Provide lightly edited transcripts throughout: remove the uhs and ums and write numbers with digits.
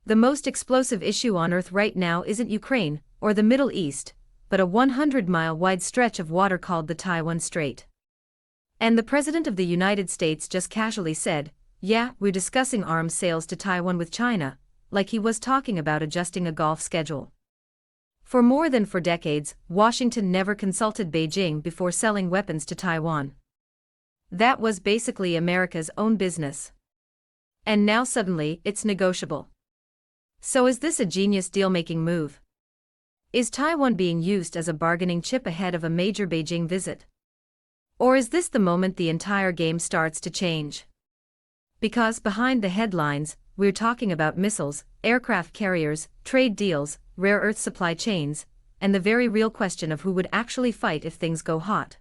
The most explosive issue on Earth right now isn't Ukraine or the Middle East, but a 100-mile-wide stretch of water called the Taiwan Strait. And the President of the United States just casually said, "Yeah, we're discussing arms sales to Taiwan with China," like he was talking about adjusting a golf schedule. For more than 4 decades, Washington never consulted Beijing before selling weapons to Taiwan. That was basically America's own business. And now suddenly, it's negotiable. So is this a genius deal-making move? Is Taiwan being used as a bargaining chip ahead of a major Beijing visit? Or is this the moment the entire game starts to change? Because behind the headlines, we're talking about missiles, aircraft carriers, trade deals, rare earth supply chains, and the very real question of who would actually fight if things go hot.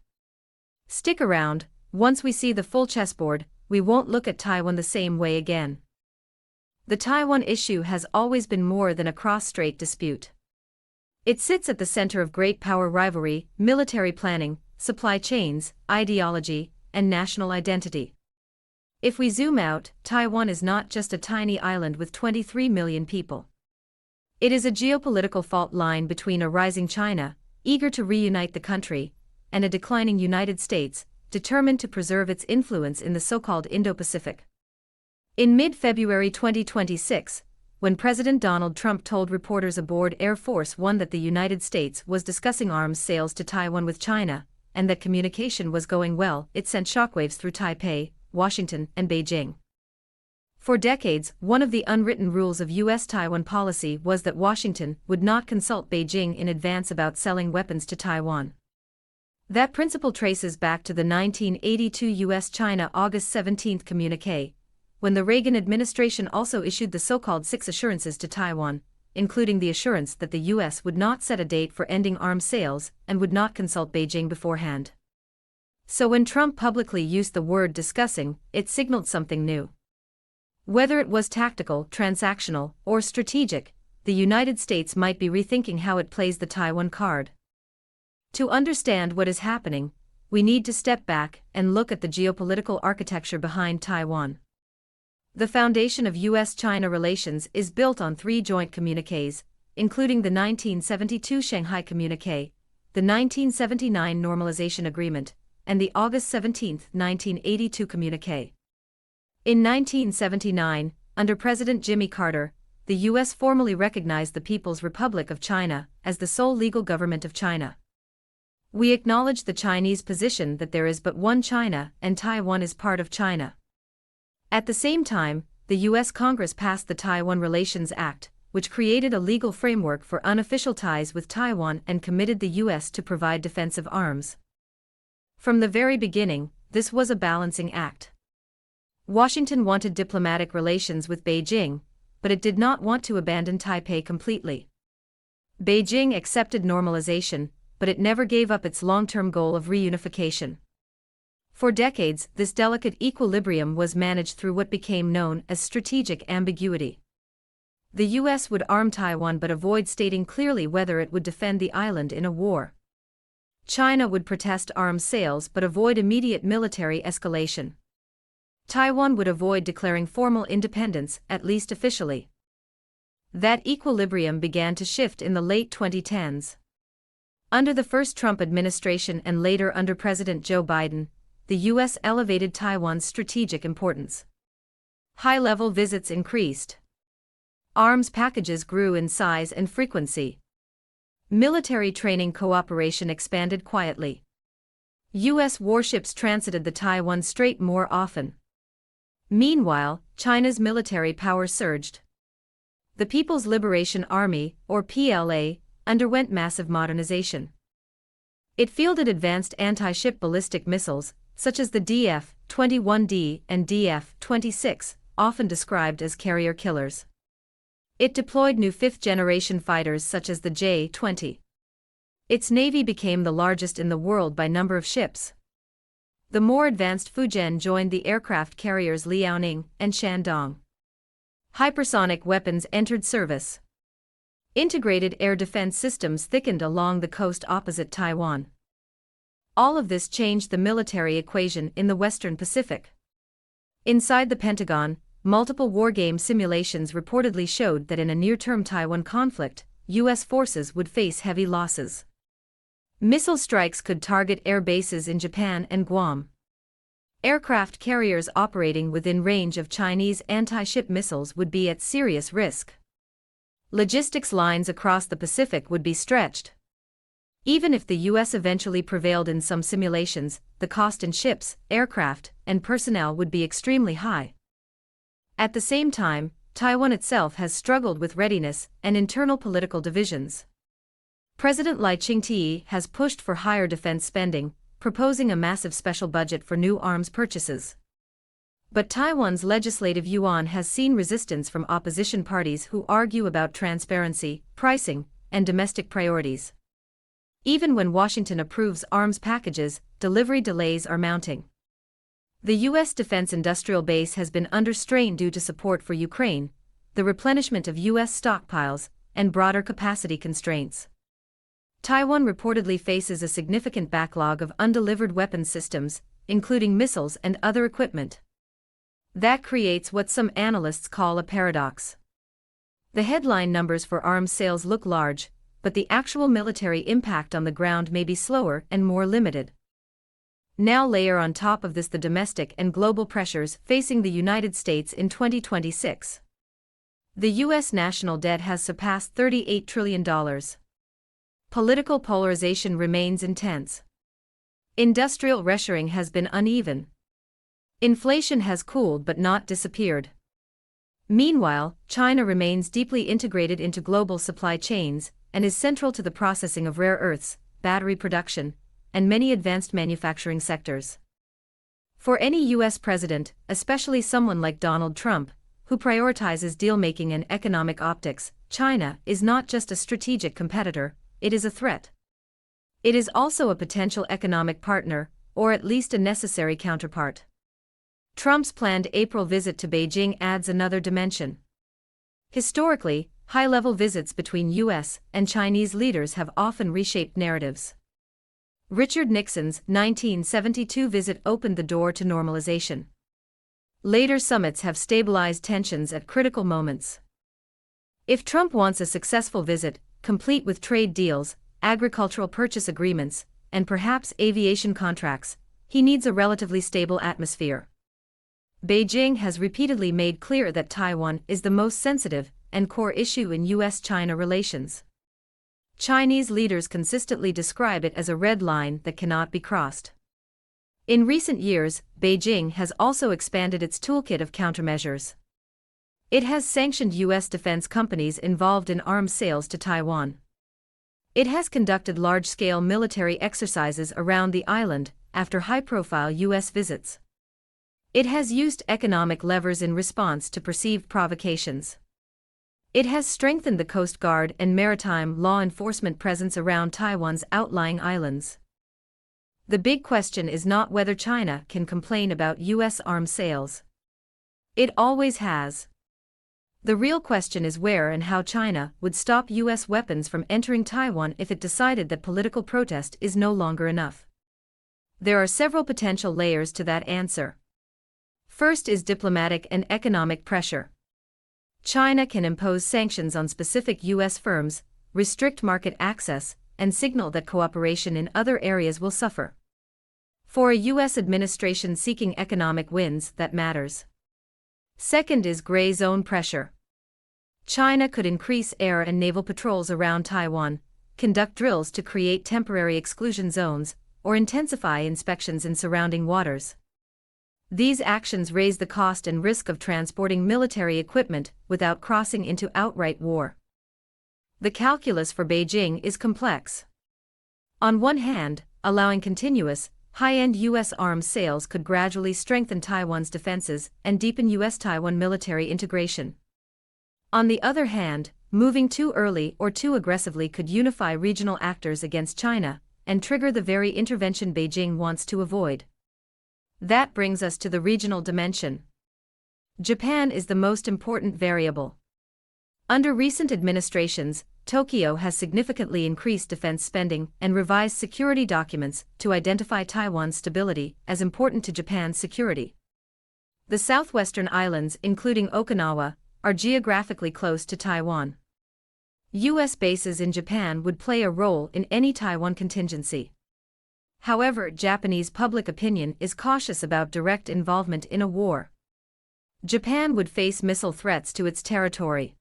Stick around, once we see the full chessboard, we won't look at Taiwan the same way again. The Taiwan issue has always been more than a cross-strait dispute. It sits at the center of great power rivalry, military planning, supply chains, ideology, and national identity. If we zoom out, Taiwan is not just a tiny island with 23 million people. It is a geopolitical fault line between a rising China, eager to reunite the country, and a declining United States, determined to preserve its influence in the so-called Indo-Pacific. In mid-February 2026, when President Donald Trump told reporters aboard Air Force One that the United States was discussing arms sales to Taiwan with China, and that communication was going well, it sent shockwaves through Taipei, Washington, and Beijing. For decades, one of the unwritten rules of U.S. Taiwan policy was that Washington would not consult Beijing in advance about selling weapons to Taiwan. That principle traces back to the 1982 U.S.-China August 17 communiqué, when the Reagan administration also issued the so-called 6 assurances to Taiwan, including the assurance that the U.S. would not set a date for ending arms sales and would not consult Beijing beforehand. So when Trump publicly used the word discussing, it signaled something new. Whether it was tactical, transactional, or strategic, the United States might be rethinking how it plays the Taiwan card. To understand what is happening, we need to step back and look at the geopolitical architecture behind Taiwan. The foundation of U.S.-China relations is built on 3 joint communiques, including the 1972 Shanghai Communique, the 1979 Normalization Agreement, and the August 17, 1982 Communique. In 1979, under President Jimmy Carter, the U.S. formally recognized the People's Republic of China as the sole legal government of China. We acknowledge the Chinese position that there is but one China and Taiwan is part of China. At the same time, the U.S. Congress passed the Taiwan Relations Act, which created a legal framework for unofficial ties with Taiwan and committed the U.S. to provide defensive arms. From the very beginning, this was a balancing act. Washington wanted diplomatic relations with Beijing, but it did not want to abandon Taipei completely. Beijing accepted normalization, but it never gave up its long-term goal of reunification. For decades, this delicate equilibrium was managed through what became known as strategic ambiguity. The U.S. would arm Taiwan but avoid stating clearly whether it would defend the island in a war. China would protest arms sales but avoid immediate military escalation. Taiwan would avoid declaring formal independence, at least officially. That equilibrium began to shift in the late 2010s. Under the first Trump administration and later under President Joe Biden, the U.S. elevated Taiwan's strategic importance. High-level visits increased. Arms packages grew in size and frequency. Military training cooperation expanded quietly. U.S. warships transited the Taiwan Strait more often. Meanwhile, China's military power surged. The People's Liberation Army, or PLA, underwent massive modernization. It fielded advanced anti-ship ballistic missiles, such as the DF-21D and DF-26, often described as carrier killers. It deployed new 5th-generation fighters such as the J-20. Its navy became the largest in the world by number of ships. The more advanced Fujian joined the aircraft carriers Liaoning and Shandong. Hypersonic weapons entered service. Integrated air defense systems thickened along the coast opposite Taiwan. All of this changed the military equation in the Western Pacific. Inside the Pentagon, multiple wargame simulations reportedly showed that in a near-term Taiwan conflict, U.S. forces would face heavy losses. Missile strikes could target air bases in Japan and Guam. Aircraft carriers operating within range of Chinese anti-ship missiles would be at serious risk. Logistics lines across the Pacific would be stretched. Even if the U.S. eventually prevailed in some simulations, the cost in ships, aircraft, and personnel would be extremely high. At the same time, Taiwan itself has struggled with readiness and internal political divisions. President Lai Ching-te has pushed for higher defense spending, proposing a massive special budget for new arms purchases. But Taiwan's legislative yuan has seen resistance from opposition parties who argue about transparency, pricing, and domestic priorities. Even when Washington approves arms packages, delivery delays are mounting. The U.S. defense industrial base has been under strain due to support for Ukraine, the replenishment of U.S. stockpiles, and broader capacity constraints. Taiwan reportedly faces a significant backlog of undelivered weapons systems, including missiles and other equipment. That creates what some analysts call a paradox. The headline numbers for arms sales look large, but the actual military impact on the ground may be slower and more limited. Now layer on top of this the domestic and global pressures facing the United States in 2026. The U.S. national debt has surpassed $38 trillion. Political polarization remains intense. Industrial reshoring has been uneven. Inflation has cooled but not disappeared. Meanwhile, China remains deeply integrated into global supply chains and is central to the processing of rare earths, battery production, and many advanced manufacturing sectors. For any U.S. president, especially someone like Donald Trump, who prioritizes deal-making and economic optics, China is not just a strategic competitor, it is a threat. It is also a potential economic partner, or at least a necessary counterpart. Trump's planned April visit to Beijing adds another dimension. Historically, high-level visits between U.S. and Chinese leaders have often reshaped narratives. Richard Nixon's 1972 visit opened the door to normalization. Later summits have stabilized tensions at critical moments. If Trump wants a successful visit, complete with trade deals, agricultural purchase agreements, and perhaps aviation contracts, he needs a relatively stable atmosphere. Beijing has repeatedly made clear that Taiwan is the most sensitive and core issue in U.S.-China relations. Chinese leaders consistently describe it as a red line that cannot be crossed. In recent years, Beijing has also expanded its toolkit of countermeasures. It has sanctioned U.S. defense companies involved in arms sales to Taiwan. It has conducted large-scale military exercises around the island after high-profile U.S. visits. It has used economic levers in response to perceived provocations. It has strengthened the Coast Guard and maritime law enforcement presence around Taiwan's outlying islands. The big question is not whether China can complain about U.S. arms sales. It always has. The real question is where and how China would stop U.S. weapons from entering Taiwan if it decided that political protest is no longer enough. There are several potential layers to that answer. First is diplomatic and economic pressure. China can impose sanctions on specific U.S. firms, restrict market access, and signal that cooperation in other areas will suffer. For a U.S. administration seeking economic wins, that matters. Second is gray zone pressure. China could increase air and naval patrols around Taiwan, conduct drills to create temporary exclusion zones, or intensify inspections in surrounding waters. These actions raise the cost and risk of transporting military equipment without crossing into outright war. The calculus for Beijing is complex. On one hand, allowing continuous, high-end U.S. arms sales could gradually strengthen Taiwan's defenses and deepen U.S.-Taiwan military integration. On the other hand, moving too early or too aggressively could unify regional actors against China and trigger the very intervention Beijing wants to avoid. That brings us to the regional dimension. Japan is the most important variable. Under recent administrations, Tokyo has significantly increased defense spending and revised security documents to identify Taiwan's stability as important to Japan's security. The southwestern islands, including Okinawa, are geographically close to Taiwan. U.S. bases in Japan would play a role in any Taiwan contingency. However, Japanese public opinion is cautious about direct involvement in a war. Japan would face missile threats to its territory.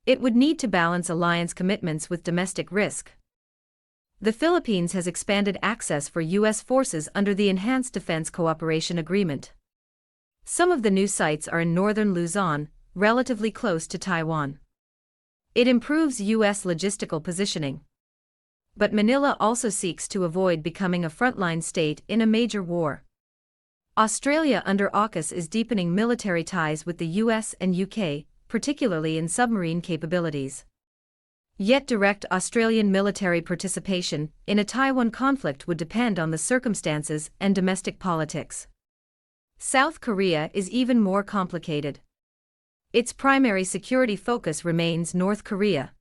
It would need to balance alliance commitments with domestic risk. The Philippines has expanded access for U.S. forces under the Enhanced Defense Cooperation Agreement. Some of the new sites are in northern Luzon, relatively close to Taiwan. It improves U.S. logistical positioning. But Manila also seeks to avoid becoming a frontline state in a major war. Australia under AUKUS is deepening military ties with the US and UK, particularly in submarine capabilities. Yet direct Australian military participation in a Taiwan conflict would depend on the circumstances and domestic politics. South Korea is even more complicated. Its primary security focus remains North Korea.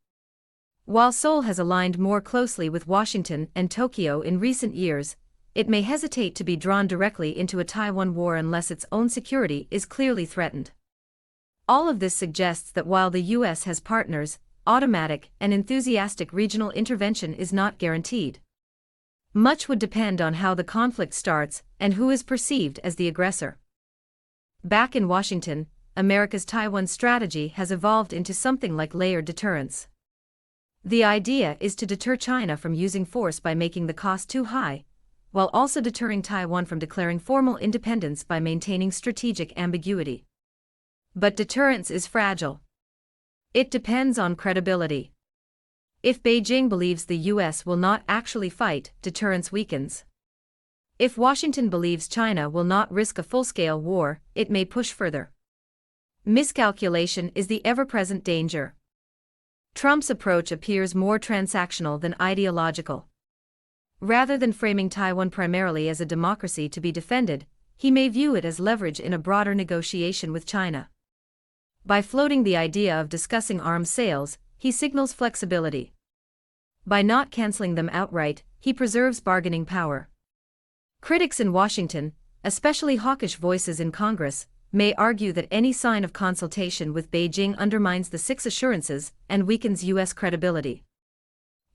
While Seoul has aligned more closely with Washington and Tokyo in recent years, it may hesitate to be drawn directly into a Taiwan war unless its own security is clearly threatened. All of this suggests that while the U.S. has partners, automatic and enthusiastic regional intervention is not guaranteed. Much would depend on how the conflict starts and who is perceived as the aggressor. Back in Washington, America's Taiwan strategy has evolved into something like layered deterrence. The idea is to deter China from using force by making the cost too high, while also deterring Taiwan from declaring formal independence by maintaining strategic ambiguity. But deterrence is fragile. It depends on credibility. If Beijing believes the U.S. will not actually fight, deterrence weakens. If Washington believes China will not risk a full-scale war, it may push further. Miscalculation is the ever-present danger. Trump's approach appears more transactional than ideological. Rather than framing Taiwan primarily as a democracy to be defended, he may view it as leverage in a broader negotiation with China. By floating the idea of discussing arms sales, he signals flexibility. By not canceling them outright, he preserves bargaining power. Critics in Washington, especially hawkish voices in Congress, may argue that any sign of consultation with Beijing undermines the Six Assurances and weakens U.S. credibility.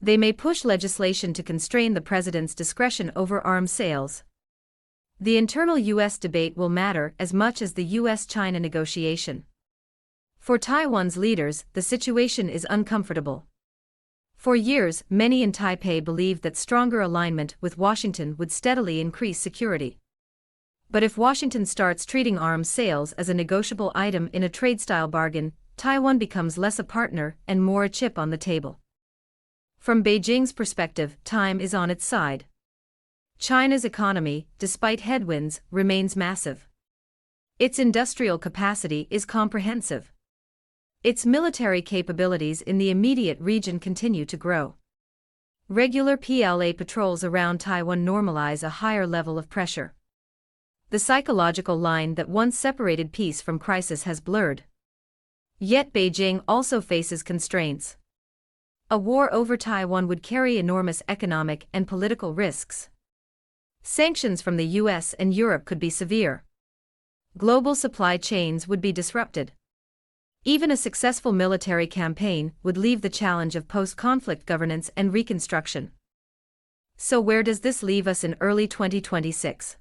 They may push legislation to constrain the president's discretion over arms sales. The internal U.S. debate will matter as much as the U.S.-China negotiation. For Taiwan's leaders, the situation is uncomfortable. For years, many in Taipei believed that stronger alignment with Washington would steadily increase security. But if Washington starts treating arms sales as a negotiable item in a trade-style bargain, Taiwan becomes less a partner and more a chip on the table. From Beijing's perspective, time is on its side. China's economy, despite headwinds, remains massive. Its industrial capacity is comprehensive. Its military capabilities in the immediate region continue to grow. Regular PLA patrols around Taiwan normalize a higher level of pressure. The psychological line that once separated peace from crisis has blurred. Yet Beijing also faces constraints. A war over Taiwan would carry enormous economic and political risks. Sanctions from the US and Europe could be severe. Global supply chains would be disrupted. Even a successful military campaign would leave the challenge of post-conflict governance and reconstruction. So where does this leave us in early 2026?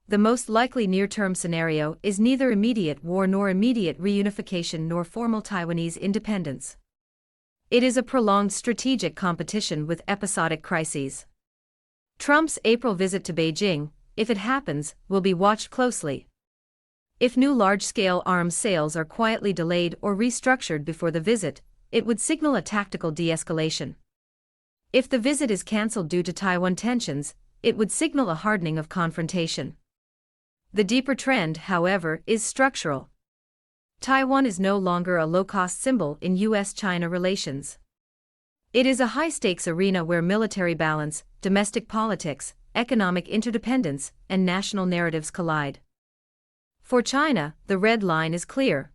The most likely near-term scenario is neither immediate war nor immediate reunification nor formal Taiwanese independence. It is a prolonged strategic competition with episodic crises. Trump's April visit to Beijing, if it happens, will be watched closely. If new large-scale arms sales are quietly delayed or restructured before the visit, it would signal a tactical de-escalation. If the visit is cancelled due to Taiwan tensions, it would signal a hardening of confrontation. The deeper trend, however, is structural. Taiwan is no longer a low-cost symbol in U.S.-China relations. It is a high-stakes arena where military balance, domestic politics, economic interdependence, and national narratives collide. For China, the red line is clear.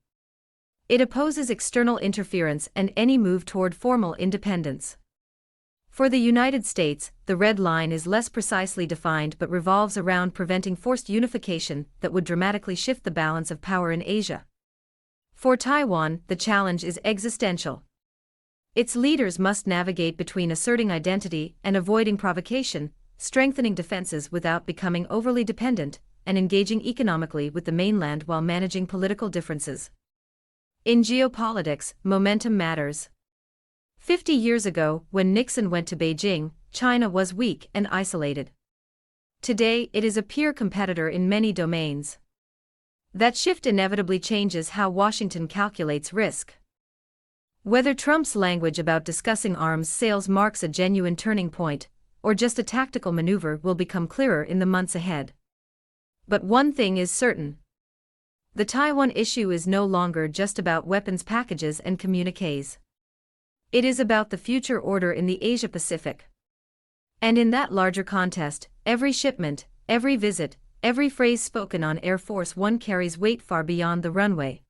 It opposes external interference and any move toward formal independence. For the United States, the red line is less precisely defined but revolves around preventing forced unification that would dramatically shift the balance of power in Asia. For Taiwan, the challenge is existential. Its leaders must navigate between asserting identity and avoiding provocation, strengthening defenses without becoming overly dependent, and engaging economically with the mainland while managing political differences. In geopolitics, momentum matters. 50 years ago, when Nixon went to Beijing, China was weak and isolated. Today, it is a peer competitor in many domains. That shift inevitably changes how Washington calculates risk. Whether Trump's language about discussing arms sales marks a genuine turning point, or just a tactical maneuver, will become clearer in the months ahead. But one thing is certain. The Taiwan issue is no longer just about weapons packages and communiques. It is about the future order in the Asia-Pacific. And in that larger contest, every shipment, every visit, every phrase spoken on Air Force One carries weight far beyond the runway.